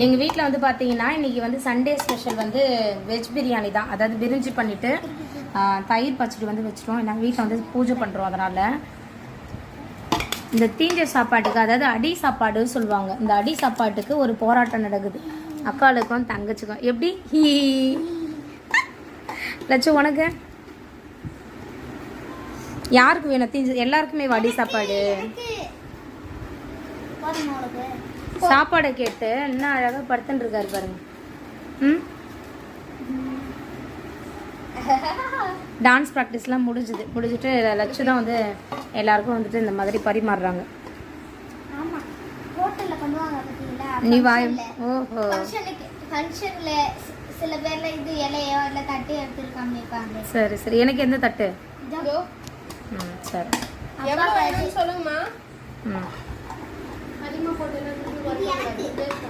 எங்கள் வீட்டில் வந்து பார்த்தீங்கன்னா இன்றைக்கி வந்து சண்டே ஸ்பெஷல் வந்து வெஜ் பிரியாணி தான். அதாவது பிரிஞ்சி பண்ணிவிட்டு தயிர் பச்சடி வந்து வச்சுட்டோம். நாங்கள் வீட்டில் வந்து பூஜை பண்ணுறோம். அதனால் இந்த தீஞ்ச சாப்பாட்டுக்கு, அதாவது அடி சாப்பாடுன்னு சொல்லுவாங்க, இந்த அடி சாப்பாட்டுக்கு ஒரு போராட்டம் நடக்குது. அக்காளுக்கும் தங்கச்சிக்கும். எப்படி லட்சம் உனக்கு யாருக்கு வேணும் தீஞ்ச? எல்லாருக்குமே அடி சாப்பாடு. சாப்பாடை கேட்டு இன்னும் அழகாக படுத்துன்னு இருக்காரு பாருங்க. டான்ஸ் ப்ராக்டிஸ்லாம் முடிஞ்சுட்டு லட்சம் தான் வந்து எல்லாருக்கும் வந்துட்டு இந்த மாதிரி பரிமாறுறாங்க. நீ வாய். ஓஹோ, சில பேர்ல இது இலையோ இல்ல தட்டு எடுத்துருக்காங்க. சரி சரி, எனக்கு எந்த தட்டு? சரி, சொல்லுங்கம்மா. அதிகமாக போட்டு